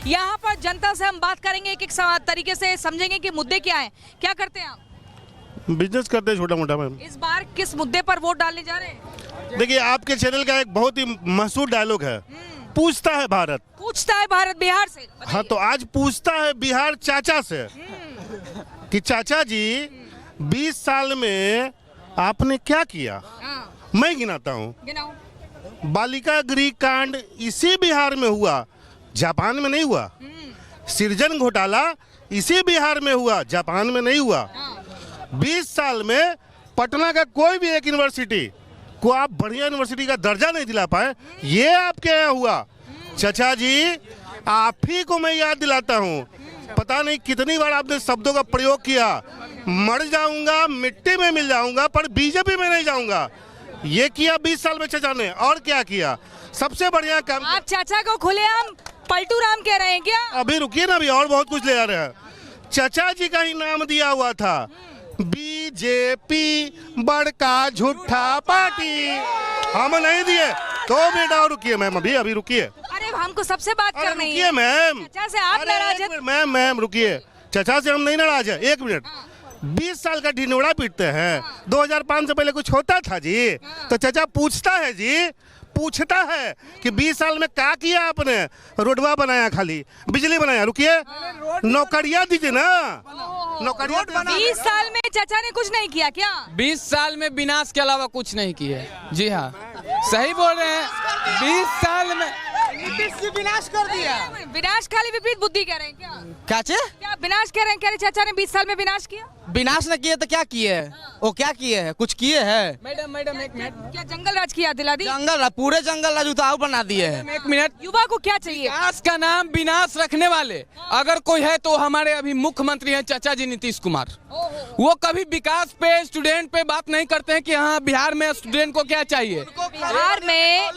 यहाँ पर जनता से हम बात करेंगे, एक एक तरीके से समझेंगे कि मुद्दे क्या हैं। क्या करते हैं आप? बिजनेस करते हैं छोटा मोटा मैम। इस बार किस मुद्दे पर वोट डालने जा रहे हैं? देखिए, आपके चैनल का एक बहुत ही मशहूर डायलॉग है, पूछता है भारत। पूछता है भारत बिहार से। हाँ, तो आज पूछता है बिहार चाचा से कि चाचा जी 20 साल में आपने क्या किया। मैं गिनाता हूँ। गिनाओ। बालिका गृह कांड इसी बिहार में हुआ, जापान में नहीं हुआ। सृजन घोटाला इसी बिहार में हुआ, जापान में नहीं हुआ। 20 साल में पटना का कोई भी एक यूनिवर्सिटी को आप बढ़िया यूनिवर्सिटी का दर्जा नहीं दिला पाए, ये आपके यहाँ हुआ। चाचा जी, आप ही को मैं याद दिलाता हूँ, पता नहीं कितनी बार आपने शब्दों का प्रयोग किया, मर जाऊंगा मिट्टी में मिल जाऊंगा पर बीजेपी में नहीं जाऊंगा। ये किया 20 साल में चाचा ने। और क्या किया? सबसे बढ़िया काम। आप चाचा को खुलेआम पलटू राम कह रहे हैं क्या? अभी रुकिए ना, अभी और बहुत कुछ ले आ रहे हैं। चाचा जी का ही नाम दिया हुआ था, बीजेपी बड़का झूठा पार्टी। हम नहीं दिए। 2 मिनट और रुकिए मैम, अभी रुकिए। अरे हमको सबसे बात करनी है। रुकिए मैम। चाचा से आप नाराज हैं? मैम रुकिए, चाचा से हम नहीं नाराज है। 1 मिनट। 20 साल का ढिंडोरा पीटते हैं। 2005 से पहले कुछ होता था जी? तो चाचा पूछता है जी, पूछता है कि 20 साल में क्या किया आपने? रोडवा बनाया, खाली बिजली बनाया। रुकिए, नौकरियां दीजिए ना, नौकरियां। 20 साल में चाचा ने कुछ नहीं किया क्या? 20 साल में विनाश के अलावा कुछ नहीं किए। जी हाँ, सही बोल रहे हैं। 20 साल में विनाश कर दिया। विनाश खाली विपरीत बुद्धि कह रहे हैं क्या? क्या विनाश कह रहे हैं? कह रहे चाचा ने 20 साल में विनाश किया? विनाश न किए तो क्या किए? वो क्या किए हैं? कुछ किए हैं? Madam 1 minute. क्या जंगल राज की याद दिला दी? पूरे जंगल राज उताव बना दिए हैं। 1 मिनट। युवा को क्या चाहिए? विकास का नाम विनाश रखने वाले अगर कोई है तो हमारे अभी मुख्यमंत्री हैं चाचा जी नीतीश कुमार। वो कभी विकास पे, स्टूडेंट पे बात नहीं करते हैं कि हाँ बिहार में स्टूडेंट को क्या चाहिए। बिहार में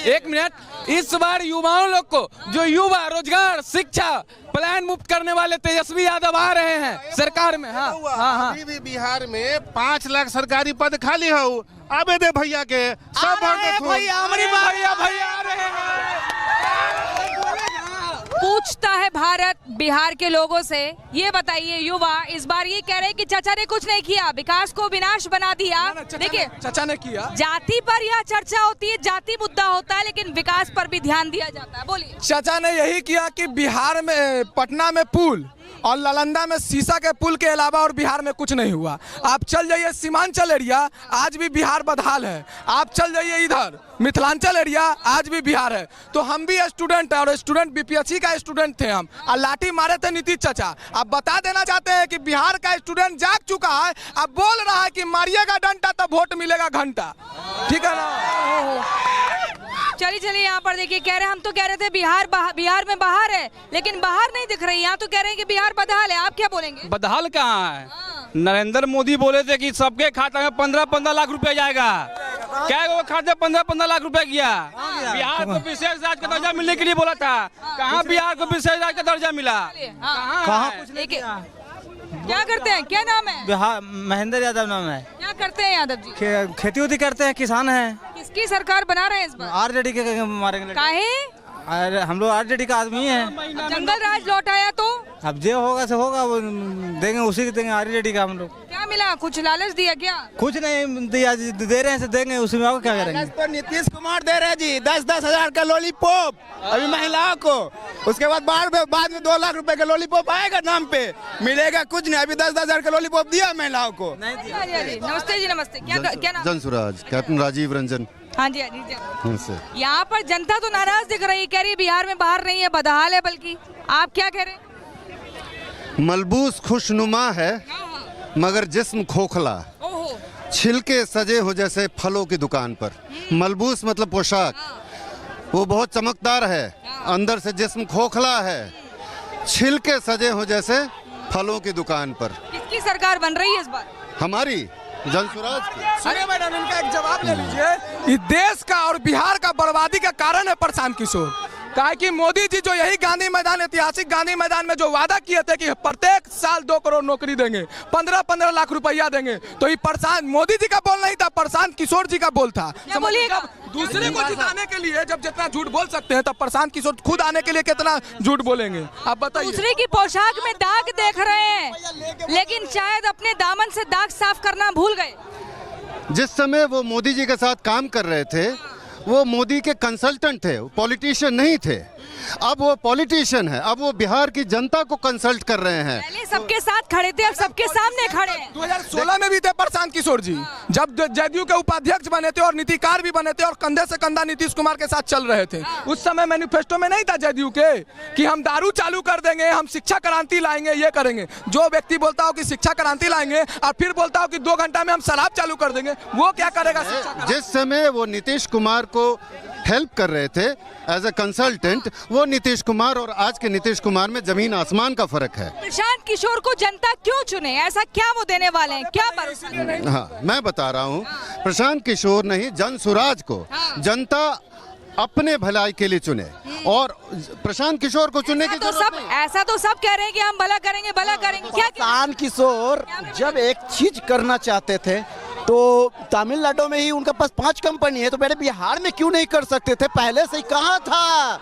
1 मिनट। इस बार युवाओं लोग को, जो युवा रोजगार, शिक्षा, प्लान मुक्त करने वाले तेजस्वी यादव आ रहे हैं सरकार में। हाँ। अभी भी बिहार में 5 लाख सरकारी पद खाली हो। आबे दे भैया के सब भैया आ रहे हैं। पूछता है भारत बिहार के लोगों से। ये बताइए युवा इस बार ये कह रहे हैं कि चाचा ने कुछ नहीं किया, विकास को विनाश बना दिया। देखिए, चाचा ने किया। जाति पर यह चर्चा होती है, जाति मुद्दा होता है, लेकिन विकास पर भी ध्यान दिया जाता है। बोलिए। चाचा ने यही किया कि बिहार में, पटना में पुल और नालंदा में शीशा के पुल के अलावा और बिहार में कुछ नहीं हुआ। आप चल जाइए सीमांचल एरिया, आज भी बिहार बदहाल है। आप चल जाइए इधर मिथिलांचल एरिया, आज भी बिहार है। तो हम भी स्टूडेंट है और स्टूडेंट बीपीएससी का स्टूडेंट थे हम, और लाठी मारे थे नीतीश चाचा। आप बता देना चाहते हैं कि बिहार का स्टूडेंट जाग चुका है, अब बोल रहा है कि मारिएगा डंडा तो वोट मिलेगा घंटा। ठीक है ना? चलिए यहाँ पर देखिए, कह रहे हैं हम तो कह रहे थे बिहार में बाहर है, लेकिन बाहर नहीं दिख रही। यहाँ तो कह रहे हैं कि बिहार बदहाल है। आप क्या बोलेंगे? बदहाल कहाँ है? नरेंद्र मोदी बोले थे कि सबके खाता में 15-15 लाख रुपए जाएगा। क्या वो खाते 15-15 लाख रुपए गया? बिहार को विशेष राज्य का दर्जा मिलने के लिए बोला था। कहाँ बिहार को विशेष राज्य का दर्जा मिला? कहाँ? क्या करते हैं? क्या नाम है? बिहार महेंद्र यादव नाम है। क्या करते हैं यादव जी? खेती उती करते हैं, किसान हैं। किसकी सरकार बना रहे हैं इस बार? आरजेडी के मारेंगे। काहे? अरे हम लोग आरजेडी का आदमी हैं। जंगल राज लौट आया तो अब जो होगा से होगा, वो देंगे, उसी को देंगे। आरजेडी का हम लोग। क्या मिला? कुछ लालच दिया क्या? कुछ नहीं दिया, दे रहे हैं से देंगे, उसी में और क्या करेंगे। तो नीतीश कुमार दे रहे जी 10-10 हजार का लॉलीपॉप अभी महिलाओं को। उसके बाद बाद में 2 लाख रुपए का लॉलीपॉप आएगा, नाम पे मिलेगा कुछ नहीं। अभी 10-10 हजार का लॉलीपॉप दिया महिलाओं को। नमस्ते जी, नमस्ते। क्या नाम? जनसुराज, कैप्टन राजीव रंजन। हाँ जी, हाँ जी। यहाँ पर जनता तो नाराज दिख रही है, कह रही है बिहार में बाहर नहीं है, बदहाल है। बल्कि आप क्या कह रहे हैं? मलबूस खुशनुमा है मगर जिस्म खोखला, छिलके सजे हो जैसे फलों की दुकान पर। मलबूस मतलब पोशाक, वो बहुत चमकदार है, अंदर से जिस्म खोखला है, छिलके सजे हो जैसे फलों की दुकान पर। किसकी सरकार बन रही है इस बार? हमारी जनसुराज की। अरे मैडम, इनका एक जवाब ले लीजिए। इस देश का और बिहार का बर्बादी का कारण है प्रशांत किशोर। कहा कि मोदी जी जो यही गांधी मैदान, ऐतिहासिक गांधी मैदान में जो वादा किए थे कि प्रत्येक साल 2 करोड़ नौकरी देंगे, 15-15 लाख रुपया देंगे, तो ये प्रशांत मोदी जी का बोल नहीं था, प्रशांत किशोर जी का बोल था। दूसरे को जिताने के लिए जब जितना झूठ बोल सकते हैं तब प्रशांत किशोर खुद आने के लिए कितना झूठ बोलेंगे, आप बताइए। दूसरे की पोशाक में दाग देख रहे हैं, लेकिन शायद अपने दामन से दाग साफ करना भूल गए। जिस समय वो मोदी जी के साथ काम कर रहे थे वो मोदी के कंसल्टेंट थे, पॉलिटिशियन नहीं थे। अब वो पॉलिटिशियन है, अब वो बिहार की जनता को कंसल्ट कर रहे हैं। पहले सबके साथ खड़े थे, अब सबके सामने खड़े हैं। 2016 में भी थे प्रशांत किशोर जी, जब जदयू के उपाध्यक्ष बने थे और नीतिकार भी बने थे और कंधे से कंधा नीतीश कुमार के साथ चल रहे थे। उस समय मैनिफेस्टो में नहीं था जदयू के कि हम दारू चालू कर देंगे, हम शिक्षा क्रांति लाएंगे, ये करेंगे। जो व्यक्ति बोलता हो कि शिक्षा क्रांति लाएंगे और फिर बोलता हो कि 2 घंटा में हम शराब चालू कर देंगे, वो क्या करेगा? जिस समय वो नीतीश कुमार को हेल्प कर रहे थे एज ए कंसल्टेंट, वो नीतीश कुमार और आज के नीतीश कुमार में जमीन आसमान का फर्क है। प्रशांत किशोर को जनता क्यों चुने? ऐसा क्या वो देने वाले हैं? क्या भरोसा? हाँ, मैं बता रहा हूँ, प्रशांत किशोर नहीं, जन सुराज को जनता अपने भलाई के लिए चुने और प्रशांत किशोर को चुनने की ऐसा तो सब कह रहे हैं कि हम भला करेंगे, भला करेंगे। क्या प्रशांत किशोर जब एक चीज करना चाहते थे तो तमिलनाडु में ही उनके पास 5 कंपनी है, तो मेरे बिहार में क्यों नहीं कर सकते थे? पहले से कहाँ था?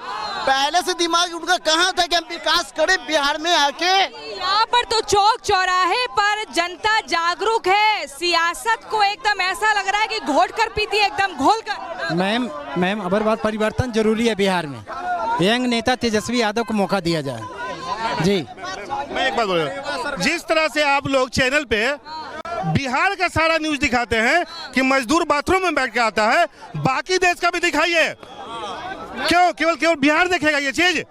पहले से दिमाग उनका कहाँ था कि हम विकास करें बिहार में आके? यहाँ पर तो चौक चौराहे पर जनता जागरूक है। सियासत को एकदम ऐसा लग रहा है कि घोट कर पीती है, एकदम घोल कर। मैम अबरबाद परिवर्तन जरूरी है बिहार में। यंग नेता तेजस्वी यादव को मौका दिया जाए। जी मैं एक बात बोल रहा हूं, जिस तरह से आप लोग चैनल पे बिहार का सारा न्यूज दिखाते हैं कि मजदूर बाथरूम में बैठ के आता है, बाकी देश का भी दिखाइए। क्यों केवल बिहार देखेगा ये चीज?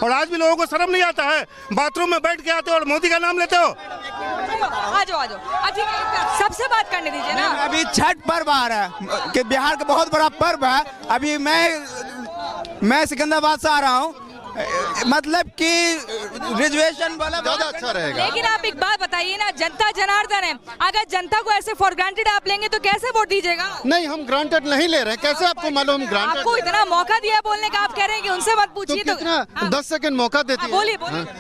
और आज भी लोगों को शर्म नहीं आता है, बाथरूम में बैठ के आते हो और मोदी का नाम लेते हो। आ जाओ ठीक है, सबसे बात करने दीजिए ना। अभी छठ पर्व आ रहा है कि बिहार का बहुत बड़ा पर्व है। अभी मैं सिकंदराबाद से आ रहा हूँ, मतलब कि रिजर्वेशन वाला ज्यादा अच्छा रहेगा। लेकिन आप एक बात बताइए ना, जनता जनार्दन है, अगर जनता को ऐसे फॉर ग्रांटेड आप लेंगे तो कैसे वोट दीजिएगा? नहीं, हम ग्रांटेड नहीं ले रहे हैं। कैसे आपको मालूम ग्रांटेड? आपको इतना मौका दिया बोलने का, आप कह रहे हैं कि उनसे मत पूछिए। तो कितना 10 सेकंड मौका देती है?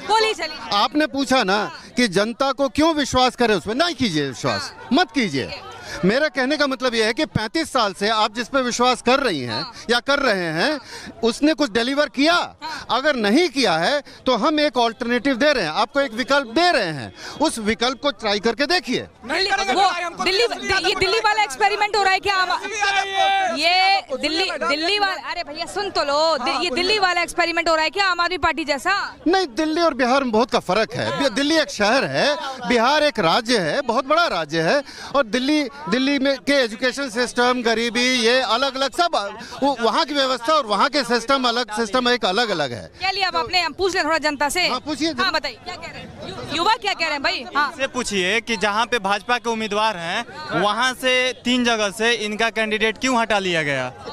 बोलिए चलिए। आपने पूछा ना कि जनता को क्यों विश्वास करे, उसमें नहीं कीजिए विश्वास, मत कीजिए। मेरा कहने का मतलब यह है कि 35 साल से आप जिस पे विश्वास कर रही हैं या कर रहे हैं, उसने कुछ डिलीवर किया? अगर नहीं किया है तो हम एक ऑल्टरनेटिव दे रहे हैं, आपको एक विकल्प दे रहे हैं, उस विकल्प को ट्राई करके देखिए। ये दिल्ली वाला एक्सपेरिमेंट हो रहा है क्या? ये दिल्ली वाला, अरे भैया सुन तो लो, ये दिल्ली वाला एक्सपेरिमेंट हो रहा है क्या आम आदमी पार्टी जैसा? नहीं, दिल्ली और बिहार में बहुत का फर्क है। दिल्ली एक शहर है, बिहार एक राज्य है, बहुत बड़ा राज्य है। और दिल्ली में के एजुकेशन सिस्टम, गरीबी, ये अलग अलग सब, वहाँ की व्यवस्था और वहाँ के सिस्टम अलग, सिस्टम एक अलग अलग है। क्या लिया आप अपने? पूछ ले थोड़ा जनता से। हाँ, पूछिए। हाँ बताइए, क्या कह रहे हैं युवा, क्या कह रहे हैं भाई? हाँ से पूछिए कि जहाँ पे भाजपा के उम्मीदवार हैं वहाँ से 3 जगह से इनका कैंडिडेट क्यों हटा लिया गया?